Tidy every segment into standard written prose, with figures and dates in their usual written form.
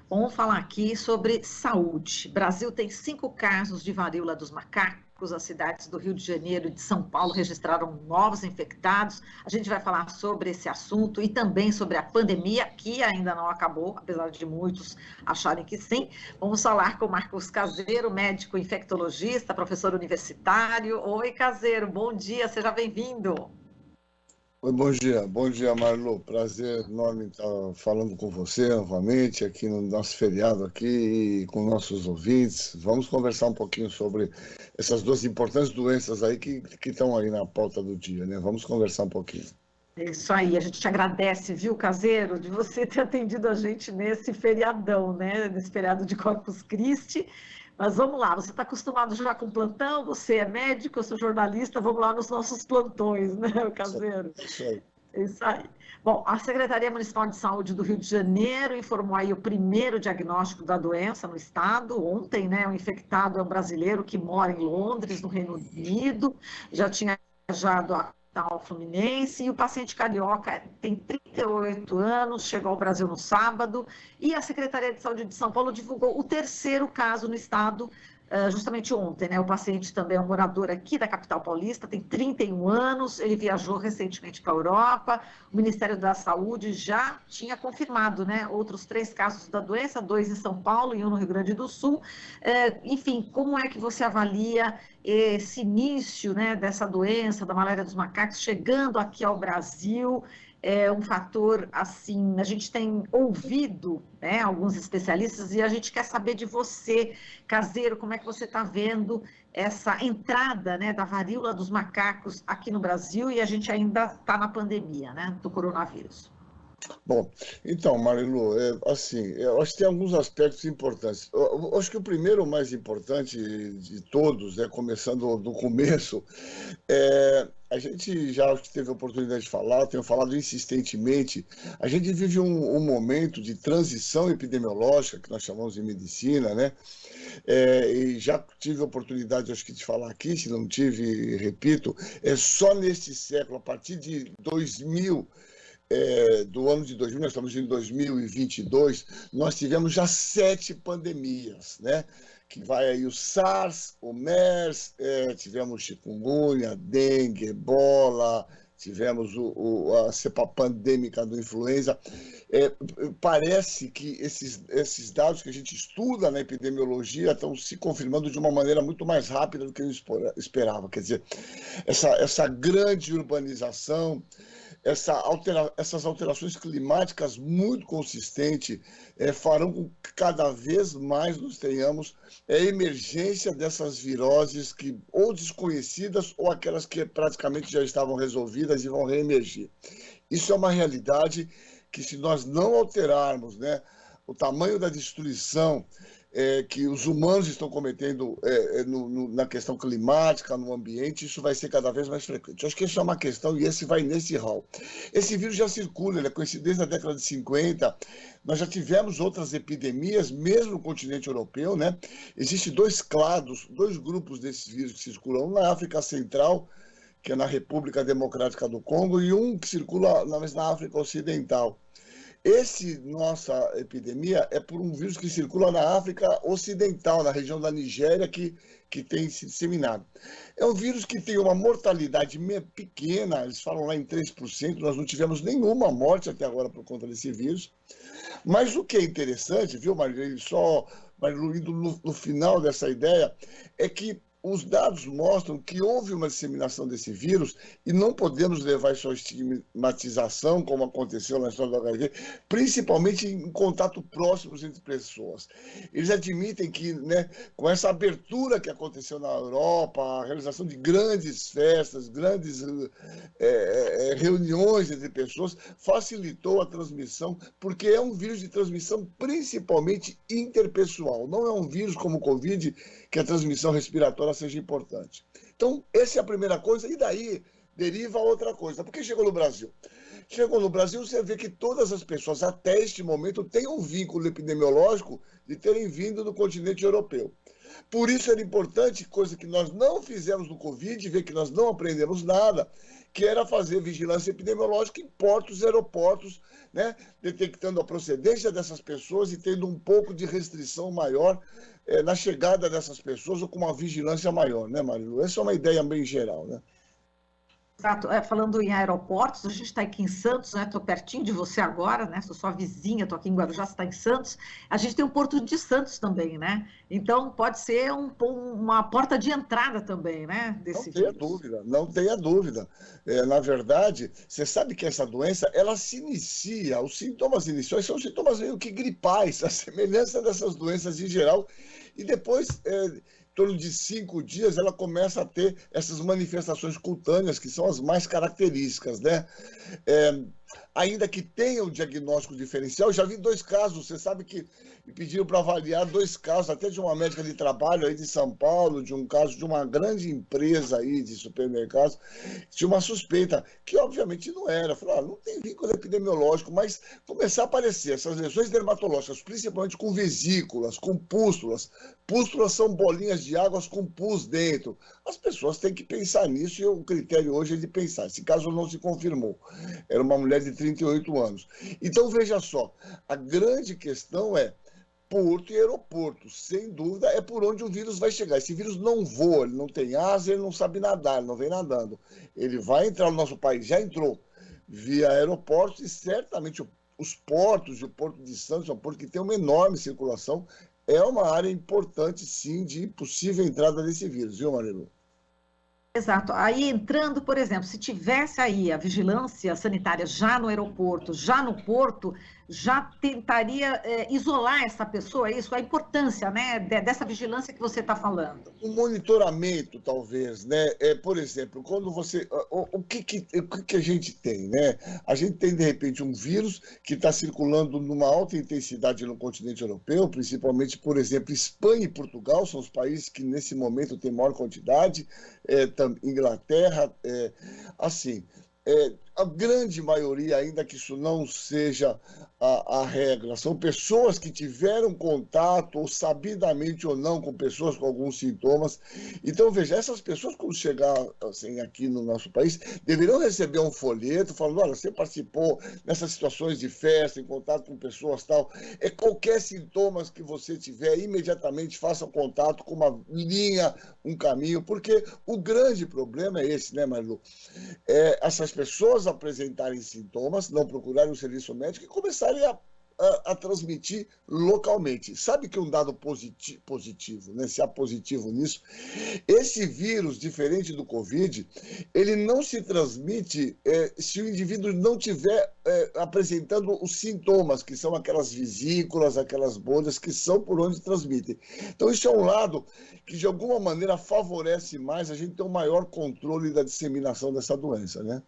Vamos falar aqui sobre saúde. Brasil tem 5 casos de varíola dos macacos. As cidades do Rio de Janeiro e de São Paulo registraram novos infectados. A gente vai falar sobre esse assunto e também sobre a pandemia, que ainda não acabou, apesar de muitos acharem que sim. Vamos falar com Marcos Caseiro, médico infectologista, professor universitário. Oi, Caseiro, bom dia, seja bem-vindo. Oi, bom dia, Marlu. Prazer enorme estar falando com você novamente aqui no nosso feriado aqui e com nossos ouvintes. Vamos conversar um pouquinho sobre essas duas importantes doenças aí que estão aí na pauta do dia, né? Vamos conversar um pouquinho. É isso aí, a gente te agradece, viu, Caseiro, de você ter atendido a gente nesse feriadão, né? Nesse feriado de Corpus Christi. Mas vamos lá, você está acostumado já com plantão, você é médico, eu sou jornalista, vamos lá nos nossos plantões, né, Caseiro? Isso aí. É isso aí. Bom, a Secretaria Municipal de Saúde do Rio de Janeiro informou aí o primeiro diagnóstico da doença no estado. Ontem, né, o infectado é um brasileiro que mora em Londres, no Reino Unido, já tinha viajado a capital fluminense, e o paciente carioca tem 38 anos, chegou ao Brasil no sábado, e a Secretaria de Saúde de São Paulo divulgou o terceiro caso no estado, justamente ontem, né? O paciente também é um morador aqui da capital paulista, tem 31 anos, ele viajou recentemente para a Europa. O Ministério da Saúde já tinha confirmado, né, outros 3 casos da doença, 2 em São Paulo e 1 no Rio Grande do Sul. Enfim, como é que você avalia esse início, né, dessa doença, da malária dos macacos, chegando aqui ao Brasil? É um fator, assim, a gente tem ouvido, né, alguns especialistas, e a gente quer saber de você, Caseiro, como é que você está vendo essa entrada, né, da varíola dos macacos aqui no Brasil, e a gente ainda está na pandemia, né, do coronavírus. Bom, então, Marilu, eu acho que tem alguns aspectos importantes. Eu acho que o primeiro, o mais importante de todos, né, começando do começo, a gente já acho que teve a oportunidade de falar, tenho falado insistentemente, a gente vive um momento de transição epidemiológica, que nós chamamos de medicina, né? E já tive a oportunidade, acho que, de falar aqui, se não tive, repito, só neste século, a partir de 2000, do ano de 2000, nós estamos em 2022, nós tivemos já 7 pandemias, né? Que vai aí o SARS, o MERS, tivemos chikungunya, dengue, ebola, tivemos a cepa pandêmica do influenza. Parece que esses dados que a gente estuda na epidemiologia estão se confirmando de uma maneira muito mais rápida do que eu esperava. Quer dizer, essa grande urbanização, essas alterações climáticas muito consistentes farão com que cada vez mais nós tenhamos emergência dessas viroses que ou desconhecidas ou aquelas que praticamente já estavam resolvidas e vão reemergir. Isso é uma realidade que, se nós não alterarmos, né, o tamanho da destruição que os humanos estão cometendo na questão climática, no ambiente, isso vai ser cada vez mais frequente. Eu acho que isso é uma questão, e esse vai nesse rol. Esse vírus já circula, ele é conhecido desde a década de 50, nós já tivemos outras epidemias, mesmo no continente europeu, né? Existem 2 clados, 2 grupos desses vírus que circulam, um na África Central, que é na República Democrática do Congo, e um que circula na África Ocidental. Nossa epidemia é por um vírus que circula na África Ocidental, na região da Nigéria, que tem se disseminado. É um vírus que tem uma mortalidade pequena, eles falam lá em 3%, nós não tivemos nenhuma morte até agora por conta desse vírus. Mas o que é interessante, viu, Marilu, indo no final dessa ideia, é que os dados mostram que houve uma disseminação desse vírus e não podemos levar isso à estigmatização, como aconteceu na história do HIV, principalmente em contato próximos entre pessoas. Eles admitem que, né, com essa abertura que aconteceu na Europa, a realização de grandes festas, grandes reuniões entre pessoas, facilitou a transmissão, porque é um vírus de transmissão principalmente interpessoal. Não é um vírus como o Covid, que a transmissão respiratória seja importante. Então, essa é a primeira coisa, e daí deriva outra coisa. Por que chegou no Brasil? Chegou no Brasil, você vê que todas as pessoas, até este momento, têm um vínculo epidemiológico de terem vindo do continente europeu. Por isso era importante, coisa que nós não fizemos no Covid, ver que nós não aprendemos nada, que era fazer vigilância epidemiológica em portos e aeroportos, né, detectando a procedência dessas pessoas e tendo um pouco de restrição maior na chegada dessas pessoas ou com uma vigilância maior, né, Marilu? Essa é uma ideia bem geral, né? Exato. Falando em aeroportos, a gente está aqui em Santos, né? Estou pertinho de você agora, né? Sou sua vizinha, estou aqui em Guarujá, você está em Santos. A gente tem o Porto de Santos também, né? Então, pode ser uma porta de entrada também, né? Não Desse tenha vírus. dúvida, não tenha dúvida. Na verdade, você sabe que essa doença, ela se inicia, os sintomas iniciais são sintomas meio que gripais, a semelhança dessas doenças em geral, e depois, em torno de 5 dias, ela começa a ter essas manifestações cutâneas, que são as mais características, né? É, ainda que tenha o diagnóstico diferencial, já vi 2 casos, você sabe que me pediram para avaliar 2 casos, até de uma médica de trabalho aí de São Paulo, de um caso de uma grande empresa aí de supermercados, tinha uma suspeita, que obviamente não era. Falei, não tem vínculo epidemiológico, mas começar a aparecer essas lesões dermatológicas, principalmente com vesículas, com pústulas. Pústulas são bolinhas de água com pus dentro. As pessoas têm que pensar nisso e o critério hoje é de pensar. Esse caso não se confirmou. Era uma mulher de 38 anos. Então, veja só, a grande questão é porto e aeroporto, sem dúvida, é por onde o vírus vai chegar. Esse vírus não voa, ele não tem asa, ele não sabe nadar, ele não vem nadando. Ele vai entrar no nosso país, já entrou, via aeroportos e certamente os portos, e o Porto de Santos é um porto que tem uma enorme circulação, é uma área importante, sim, de possível entrada desse vírus, viu, Marilu? Exato. Aí entrando, por exemplo, se tivesse aí a vigilância sanitária já no aeroporto, já no porto, já tentaria isolar essa pessoa, isso, a importância, né, dessa vigilância que você está falando. Um monitoramento, talvez, né? Por exemplo, quando você. O que a gente tem, né? A gente tem, de repente, um vírus que está circulando numa alta intensidade no continente europeu, principalmente, por exemplo, Espanha e Portugal são os países que, nesse momento, têm maior quantidade, Inglaterra, assim. A grande maioria, ainda que isso não seja a regra, são pessoas que tiveram contato, ou sabidamente ou não, com pessoas com alguns sintomas. Então, veja, essas pessoas, quando chegar assim, aqui no nosso país, deveriam receber um folheto falando: olha, você participou nessas situações de festa, em contato com pessoas tal. Qualquer sintomas que você tiver, imediatamente faça contato com uma linha, um caminho, porque o grande problema é esse, né, Marilu? Essas pessoas apresentarem sintomas, não procurarem o serviço médico e começarem a transmitir localmente. Sabe que um dado positivo, né? Se há positivo nisso, esse vírus, diferente do Covid, ele não se transmite se o indivíduo não tiver apresentando os sintomas, que são aquelas vesículas, aquelas bolhas, que são por onde transmitem. Então, isso é um lado que, de alguma maneira, favorece mais a gente ter um maior controle da disseminação dessa doença, né?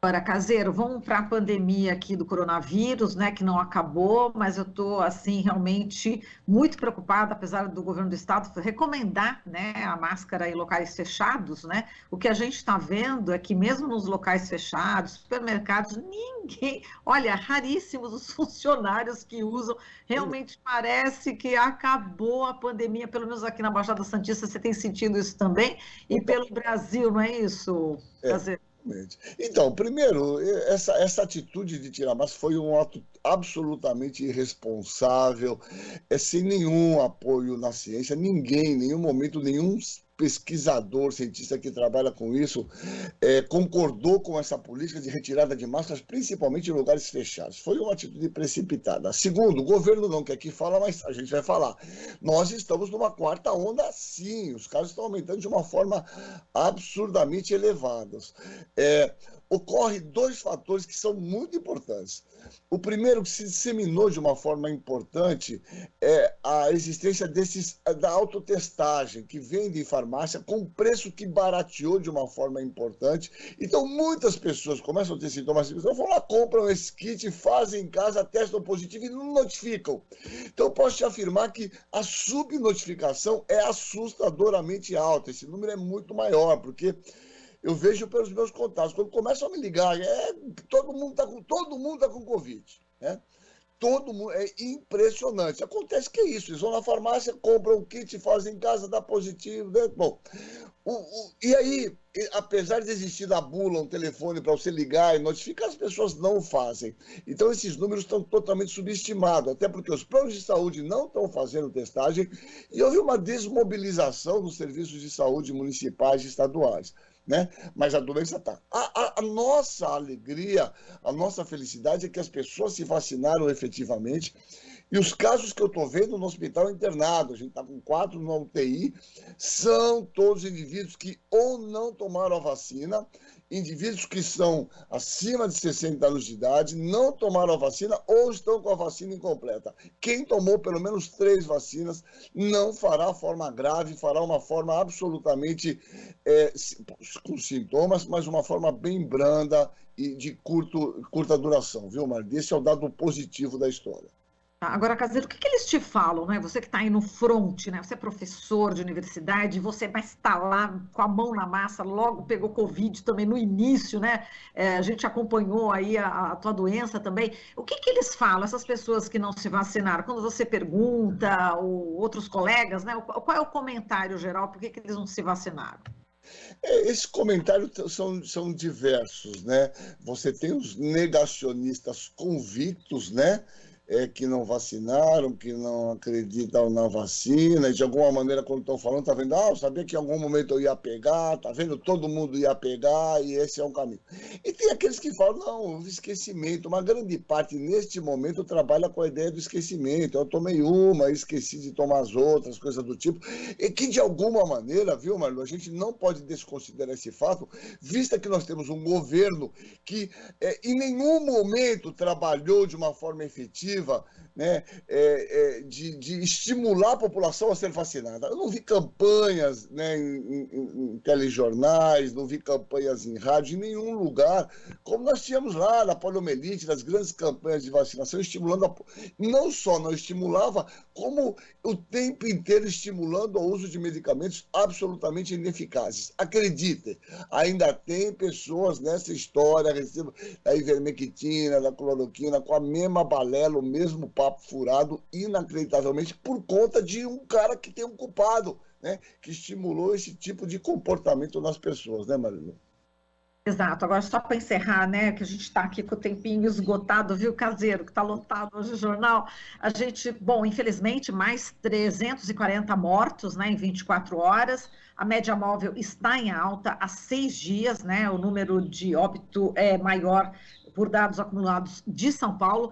Agora, Caseiro, vamos para a pandemia aqui do coronavírus, né, que não acabou, mas eu estou, assim, realmente muito preocupada, apesar do governo do estado recomendar, né, a máscara em locais fechados, né, o que a gente está vendo é que mesmo nos locais fechados, supermercados, ninguém, olha, raríssimos os funcionários que usam, realmente parece que acabou a pandemia, pelo menos aqui na Baixada Santista, você tem sentido isso também? E pelo Brasil, não é isso, Caseiro? Então, primeiro, essa atitude de tirar máscara foi um ato absolutamente irresponsável, sem nenhum apoio na ciência. Ninguém, em nenhum momento, nenhum pesquisador, cientista que trabalha com isso, concordou com essa política de retirada de máscaras, principalmente em lugares fechados. Foi uma atitude precipitada. Segundo, o governo não quer que fala, mas a gente vai falar. Nós estamos numa 4ª onda, sim. Os casos estão aumentando de uma forma absurdamente elevada. Ocorre 2 fatores que são muito importantes. O primeiro, que se disseminou de uma forma importante, é a existência da autotestagem, que vende em farmácia com preço que barateou de uma forma importante. Então, muitas pessoas começam a ter sintomas, vão lá, compram esse kit, fazem em casa, testam positivo e não notificam. Então, posso te afirmar que a subnotificação é assustadoramente alta. Esse número é muito maior, porque eu vejo pelos meus contatos, quando começam a me ligar, todo mundo tá com Covid, né? todo mundo, é impressionante. Acontece que é isso, eles vão na farmácia, compram um kit, fazem em casa, dá positivo, né? Bom, e aí, apesar de existir na bula um telefone para você ligar e notificar, as pessoas não o fazem. Então, esses números estão totalmente subestimados, até porque os planos de saúde não estão fazendo testagem e houve uma desmobilização dos serviços de saúde municipais e estaduais. Né? Mas a doença está. A nossa alegria, a nossa felicidade é que as pessoas se vacinaram efetivamente e os casos que eu estou vendo no hospital internado, a gente está com 4 no UTI, são todos indivíduos que ou não tomaram a vacina, indivíduos que são acima de 60 anos de idade, não tomaram a vacina ou estão com a vacina incompleta. Quem tomou pelo menos 3 vacinas não fará forma grave, fará uma forma absolutamente com sintomas, mas uma forma bem branda e de curta duração, viu, Marli? Esse é o dado positivo da história. Agora, Caseiro, o que eles te falam, né? Você que está aí no front, né? Você é professor de universidade, você mas está lá com a mão na massa, logo pegou Covid também no início, né? A gente acompanhou aí a tua doença também. O que eles falam, essas pessoas que não se vacinaram? Quando você pergunta, ou outros colegas, né? Qual é o comentário geral? Por que eles não se vacinaram? Esses comentários são diversos, né? Você tem os negacionistas convictos, né? Que não vacinaram, que não acreditam na vacina, e de alguma maneira, quando estão falando, tá vendo, eu sabia que em algum momento eu ia pegar, tá vendo, todo mundo ia pegar, e esse é um caminho. E tem aqueles que falam, não, o esquecimento, uma grande parte, neste momento, trabalha com a ideia do esquecimento, eu tomei uma, esqueci de tomar as outras, coisas do tipo, e que de alguma maneira, viu, Marlo, a gente não pode desconsiderar esse fato, vista que nós temos um governo que em nenhum momento trabalhou de uma forma efetiva, né, de estimular a população a ser vacinada. Eu não vi campanhas, né, em telejornais, não vi campanhas em rádio, em nenhum lugar, como nós tínhamos lá na poliomielite, nas grandes campanhas de vacinação, estimulando, não só não estimulava, como o tempo inteiro estimulando o uso de medicamentos absolutamente ineficazes. Acreditem, ainda tem pessoas nessa história, da ivermectina, da cloroquina, com a mesma balela, o mesmo papo furado, inacreditavelmente, por conta de um cara que tem um culpado, né, que estimulou esse tipo de comportamento nas pessoas, né, Marilu? Exato. Agora, só para encerrar, né, que a gente está aqui com o tempinho esgotado, viu, Caseiro, que está lotado hoje o jornal, a gente, bom, infelizmente, mais 340 mortos, né, em 24 horas, a média móvel está em alta há 6 dias, né, o número de óbito é maior por dados acumulados de São Paulo,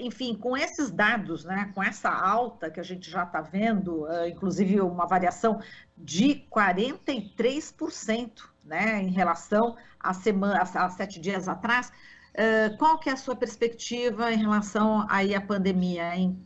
enfim, com esses dados, né, com essa alta que a gente já está vendo, inclusive uma variação de 43%, né, em relação a 7 dias atrás, qual que é a sua perspectiva em relação aí à pandemia, hein?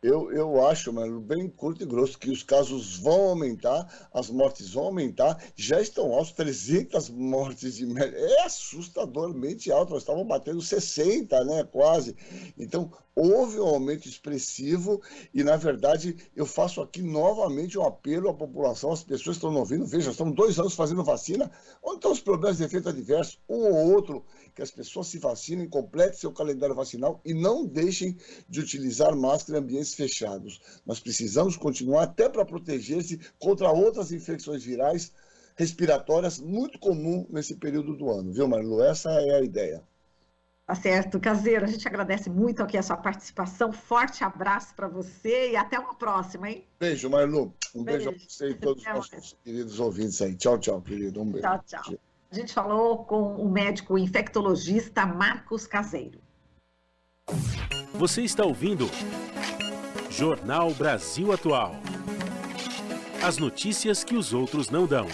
Eu acho, mas bem curto e grosso, que os casos vão aumentar, as mortes vão aumentar, já estão altos, 300 mortes de média, é assustadoramente alto, nós estávamos batendo 60, né, quase. Então, houve um aumento expressivo e, na verdade, eu faço aqui novamente um apelo à população, às pessoas que estão ouvindo, veja, estamos 2 anos fazendo vacina, onde estão os problemas de efeito adverso, um ou outro, que as pessoas se vacinem, completem seu calendário vacinal e não deixem de utilizar máscara em ambientes fechados. Nós precisamos continuar até para proteger-se contra outras infecções virais respiratórias muito comum nesse período do ano, viu, Marilu? Essa é a ideia. Tá certo, Caseiro, a gente agradece muito aqui a sua participação, forte abraço para você e até uma próxima, hein? Beijo, Marilu. Um beijo a você e todos os nossos queridos ouvintes aí. Tchau, tchau, querido. Um beijo. Tchau, tchau. A gente falou com o médico infectologista Marcos Caseiro. Você está ouvindo Jornal Brasil Atual. As notícias que os outros não dão.